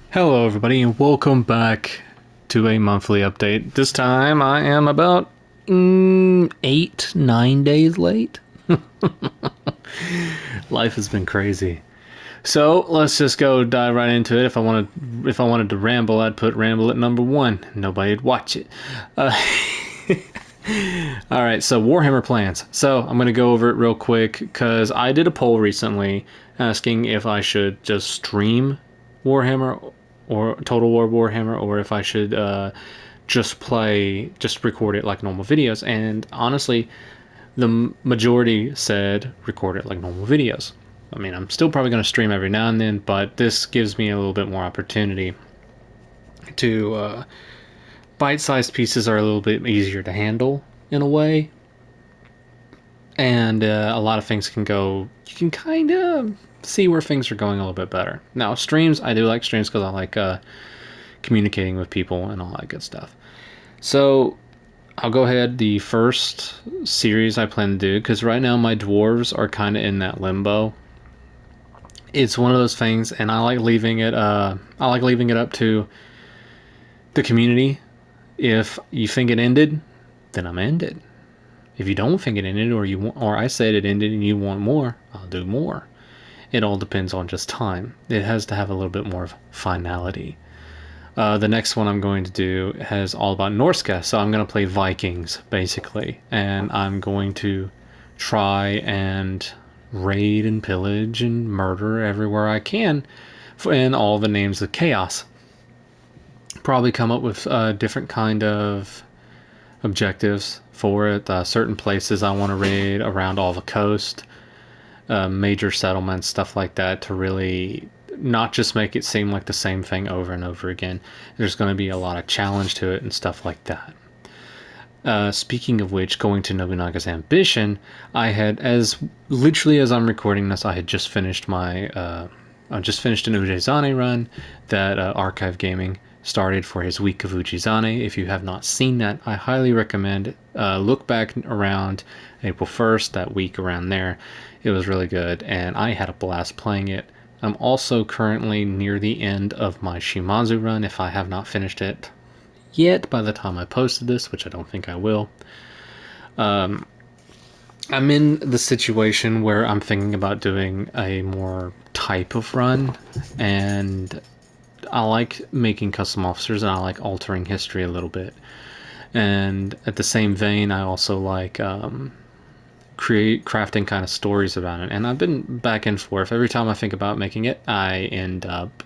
Hello, everybody, and welcome back to a monthly update. This time I am about 8, 9 days late. Life has been crazy. So let's just go dive right into it. If I wanted to ramble, I'd put ramble at number one. Nobody'd watch it. Uh, all right, so Warhammer plans. So I'm gonna go over it real quick because I did a poll recently asking if I should just stream Warhammer or Total War Warhammer, or if I should just record it like normal videos. And honestly, the majority said record it like normal videos. I mean, I'm still probably going to stream every now and then, but this gives me a little bit more opportunity to bite-sized pieces are a little bit easier to handle in a way, and a lot of things can go. You can kind of see where things are going a little bit better. Now, streams, I do like streams because I like communicating with people and all that good stuff. So I'll go ahead. The first series I plan to do, because right now my dwarves are kind of in that limbo. It's one of those things, and I like leaving it. I like leaving it up to the community. If you think it ended, then I'm ended. If you don't think it ended, or I said it ended and you want more, I'll do more. It all depends on just time. It has to have a little bit more of finality. The next one I'm going to do has all about Norska, so I'm going to play Vikings basically, and I'm going to try and raid and pillage and murder everywhere I can in all the names of chaos. Probably come up with different kind of objectives for it. Certain places I want to raid around all the coast, major settlements, stuff like that, to really not just make it seem like the same thing over and over again. There's going to be a lot of challenge to it and stuff like that. Speaking of which, going to Nobunaga's Ambition, I had, as literally as I'm recording this, I had just finished I just finished an Ujizane run that Archive Gaming started for his week of Ujizane. If you have not seen that, I highly recommend look back around April 1st, that week around there. It was really good, and I had a blast playing it. I'm also currently near the end of my Shimazu run, if I have not finished it yet by the time I posted this, which I don't think I will. I'm in the situation where I'm thinking about doing a more type of run, and I like making custom officers and I like altering history a little bit. And at the same vein, I also like crafting kind of stories about it. And I've been back and forth. Every time I think about making it, I end up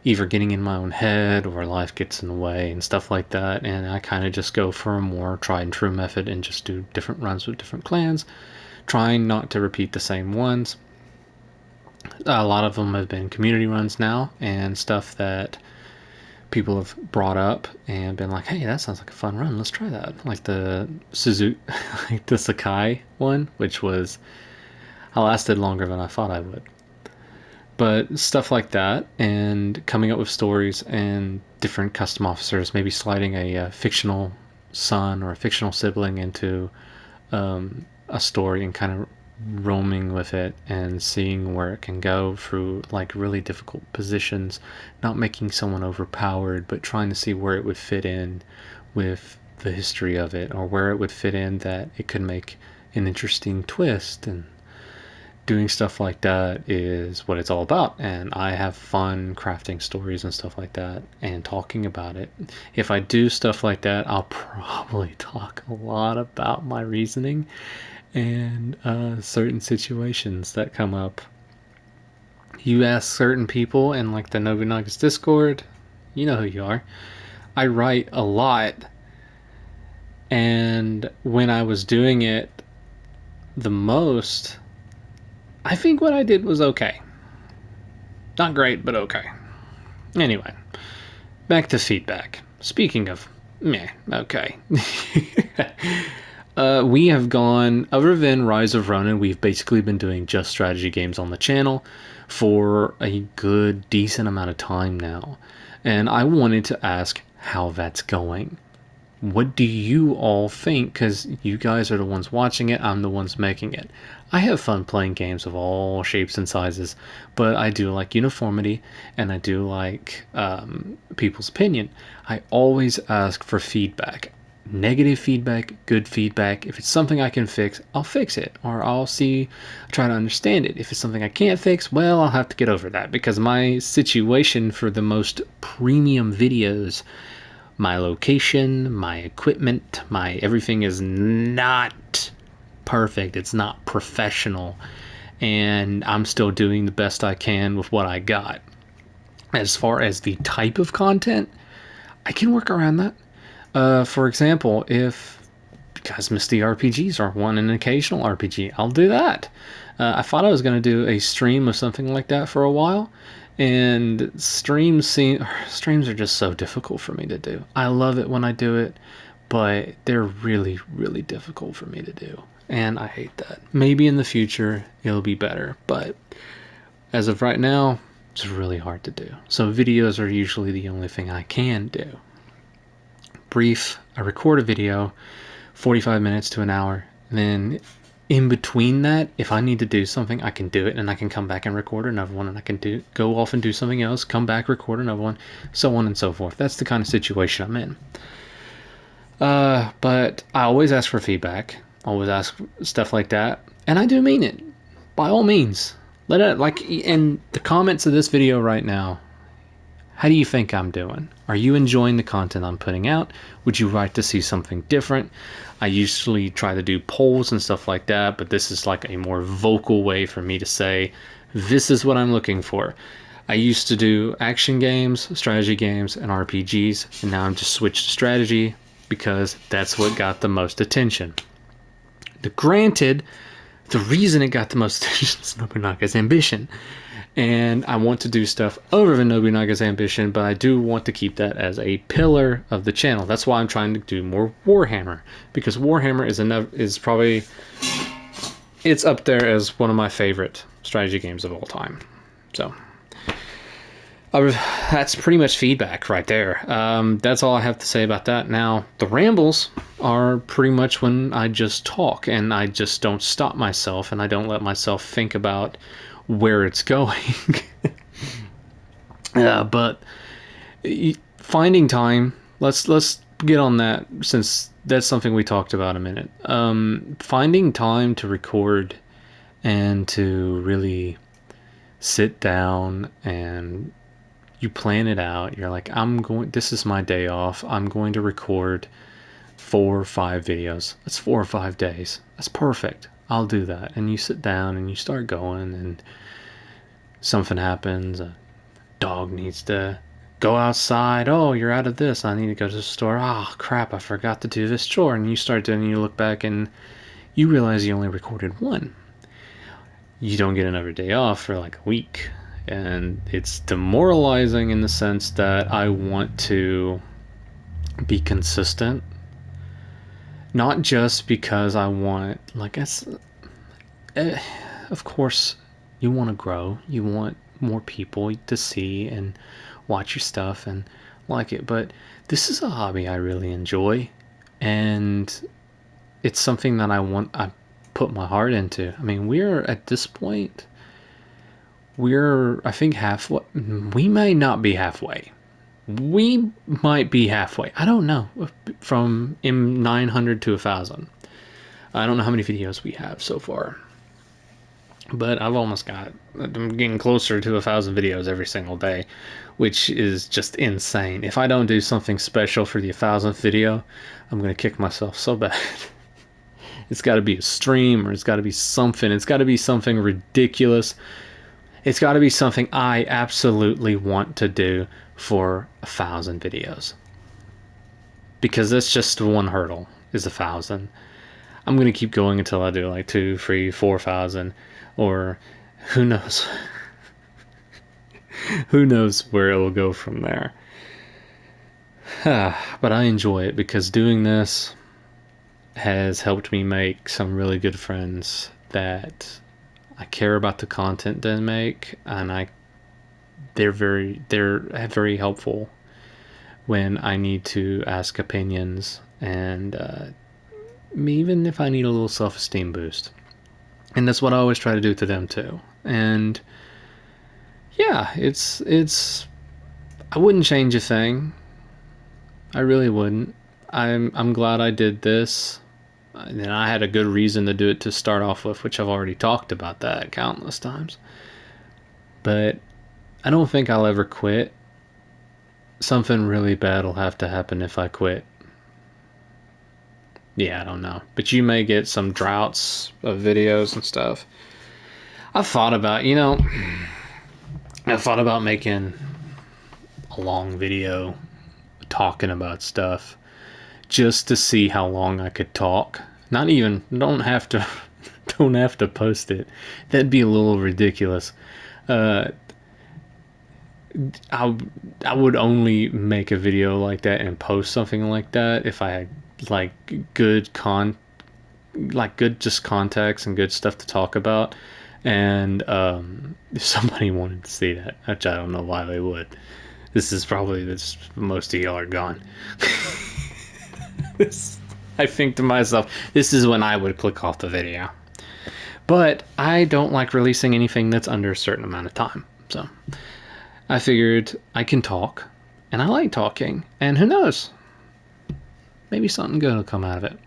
either getting in my own head or life gets in the way and stuff like that. And I kind of just go for a more tried and true method and just do different runs with different clans, trying not to repeat the same ones. A lot of them have been community runs now and stuff that people have brought up and been like, hey, that sounds like a fun run, let's try that. Like the Suzuki, like the Sakai one, which was, I lasted longer than I thought I would. But stuff like that, and coming up with stories and different custom officers, maybe sliding a fictional son or a fictional sibling into a story and kind of roaming with it and seeing where it can go through like really difficult positions, not making someone overpowered, but trying to see where it would fit in with the history of it, or where it would fit in that it could make an interesting twist. And doing stuff like that is what it's all about, and I have fun crafting stories and stuff like that and talking about it. If I do stuff like that, I'll probably talk a lot about my reasoning and certain situations that come up. You ask certain people in like the Nobunaga's Discord, you know who you are. I write a lot, and when I was doing it the most, I think what I did was okay. Not great, but okay. Anyway, back to feedback. Speaking of meh, okay. We have gone, other than Rise of Ronin, we've basically been doing just strategy games on the channel for a good, decent amount of time now. And I wanted to ask how that's going. What do you all think? Because you guys are the ones watching it, I'm the ones making it. I have fun playing games of all shapes and sizes, but I do like uniformity and I do like people's opinion. I always ask for feedback. Negative feedback, good feedback. If it's something I can fix, I'll fix it. Or I'll try to understand it. If it's something I can't fix, well, I'll have to get over that because my situation for the most premium videos, my location, my equipment, my everything is not perfect. It's not professional. And I'm still doing the best I can with what I got. As far as the type of content, I can work around that. For example, if you guys miss the RPGs or want an occasional RPG, I'll do that. I thought I was going to do a stream of something like that for a while, and streams are just so difficult for me to do. I love it when I do it, but they're really, really difficult for me to do, and I hate that. Maybe in the future it'll be better, but as of right now, it's really hard to do. So videos are usually the only thing I can do. Brief, I record a video, 45 minutes to an hour. And then in between that, if I need to do something, I can do it and I can come back and record another one and I can go off and do something else, come back, record another one, so on and so forth. That's the kind of situation I'm in. But I always ask for feedback, always ask stuff like that, and I do mean it. By all means, let it like in the comments of this video right now. How do you think I'm doing? Are you enjoying the content I'm putting out? Would you like to see something different? I usually try to do polls and stuff like that, but this is like a more vocal way for me to say, this is what I'm looking for. I used to do action games, strategy games, and RPGs, and now I'm just switched to strategy because that's what got the most attention. Granted, the reason it got the most attention is Nobunaga's ambition. And I want to do stuff over than Nobunaga's ambition, but I do want to keep that as a pillar of the channel. That's why I'm trying to do more Warhammer, because Warhammer is probably, it's up there as one of my favorite strategy games of all time. So that's pretty much feedback right there. That's all I have to say about that. Now, the rambles are pretty much when I just talk and I just don't stop myself and I don't let myself think about where it's going. But finding time, let's get on that since that's something we talked about a minute. Finding time to record and to really sit down and you plan it out. You're like, this is my day off. I'm going to record 4 or 5 videos. That's 4 or 5 days. That's perfect. I'll do that. And you sit down and you start going and something happens. A dog needs to go outside. Oh, you're out of this. I need to go to the store. Oh, crap. I forgot to do this chore. And you start doing it and you look back and you realize you only recorded 1. You don't get another day off for like a week. And it's demoralizing in the sense that I want to be consistent. Not just because I want, like, of course, you want to grow. You want more people to see and watch your stuff and like it. But this is a hobby I really enjoy. And it's something that I put my heart into. I mean, we're at this point, I think halfway. We may not be halfway. We might be halfway. I don't know. From 900 to 1,000. I don't know how many videos we have so far. But I'm getting closer to 1,000 videos every single day, which is just insane. If I don't do something special for the 1,000th video, I'm going to kick myself so bad. It's got to be a stream or it's got to be something. It's got to be something ridiculous. It's got to be something I absolutely want to do for 1,000 videos. Because that's just one hurdle, is 1,000. I'm going to keep going until I do like 2, 3, 4,000, or who knows. Who knows where it will go from there. But I enjoy it because doing this has helped me make some really good friends that I care about the content they make, and they're very helpful when I need to ask opinions and even if I need a little self-esteem boost. And that's what I always try to do to them too. And yeah, it's I wouldn't change a thing. I really wouldn't. I'm glad I did this. And I had a good reason to do it to start off with, which I've already talked about that countless times. But I don't think I'll ever quit. Something really bad will have to happen if I quit. Yeah, I don't know. But you may get some droughts of videos and stuff. I've thought about, I thought about making a long video talking about stuff just to see how long I could talk. Not even, don't have to post it. That'd be a little ridiculous. Uh, I I would only make a video like that and post something like that if I had like good good just context and good stuff to talk about. And if somebody wanted to see that, which I don't know why they would, this is probably this most of y'all are gone. this, I think to myself, this is when I would click off the video. But I don't like releasing anything that's under a certain amount of time. So I figured I can talk, and I like talking, and who knows? Maybe something good will come out of it.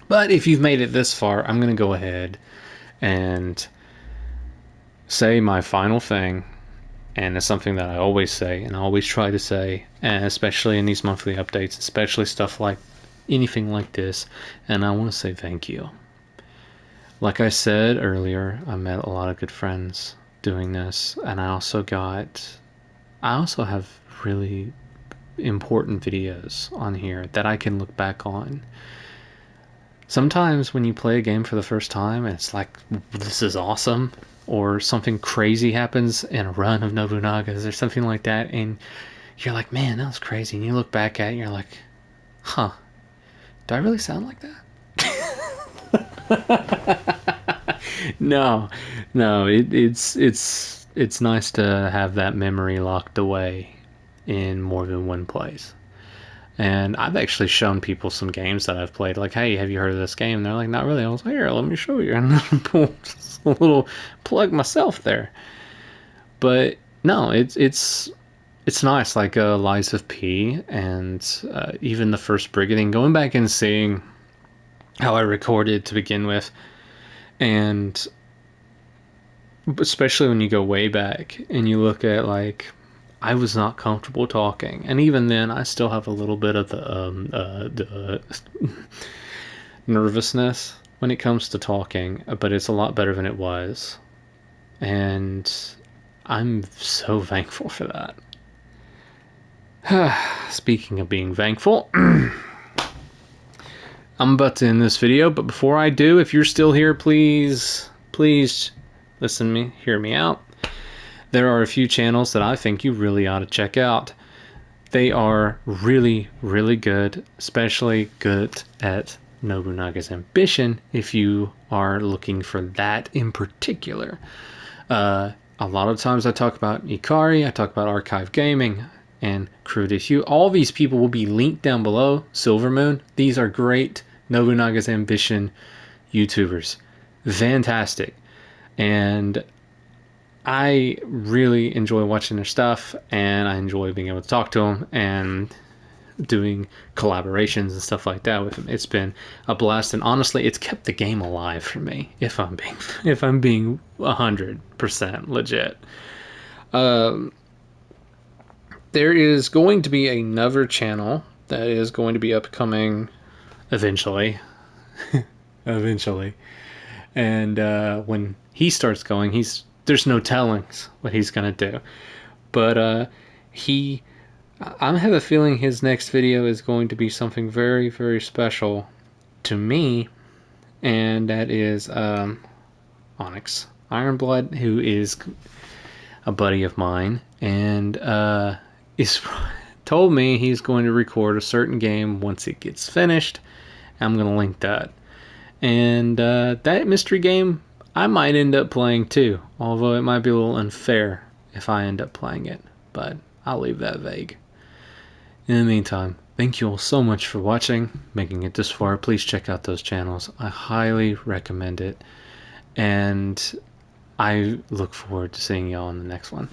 But if you've made it this far, I'm going to go ahead and say my final thing. And it's something that I always say and I always try to say, and especially in these monthly updates, especially stuff like anything like this. And I want to say thank you. Like I said earlier, I met a lot of good friends doing this, and I also have really important videos on here that I can look back on. Sometimes when you play a game for the first time and it's like, this is awesome, or something crazy happens in a run of Nobunaga's or something like that, and you're like, man, that was crazy. And you look back at it and you're like, huh, do I really sound like that? No, no, it's nice to have that memory locked away in more than one place. And I've actually shown people some games that I've played. Like, hey, have you heard of this game? And they're like, not really. I was like, here, let me show you. And pull a little plug myself there. But no, it's nice. Like Lies of P and even the first Brigading. Going back and seeing how I recorded to begin with, and especially when you go way back and you look at like, I was not comfortable talking, and even then, I still have a little bit of the nervousness when it comes to talking, but it's a lot better than it was, and I'm so thankful for that. Speaking of being thankful, I'm about to end this video, but before I do, if you're still here, please listen to me, hear me out. There are a few channels that I think you really ought to check out. They are really, really good, especially good at Nobunaga's Ambition if you are looking for that in particular. A lot of times I talk about Ikari, I talk about Archive Gaming, and Crew Hue. All these people will be linked down below. Silvermoon, these are great Nobunaga's Ambition YouTubers. Fantastic. And I really enjoy watching their stuff, and I enjoy being able to talk to them and doing collaborations and stuff like that with them. It's been a blast, and honestly, it's kept the game alive for me. If I'm being 100% legit. There is going to be another channel that is going to be upcoming eventually. Eventually. And when he starts going, there's no telling what he's gonna do. But I have a feeling his next video is going to be something very, very special to me, and that is Onyx Ironblood, who is a buddy of mine, and is told me he's going to record a certain game once it gets finished. I'm gonna link that. And that mystery game, I might end up playing too, although it might be a little unfair if I end up playing it, but I'll leave that vague. In the meantime, thank you all so much for watching, making it this far. Please check out those channels. I highly recommend it. And I look forward to seeing y'all in the next one.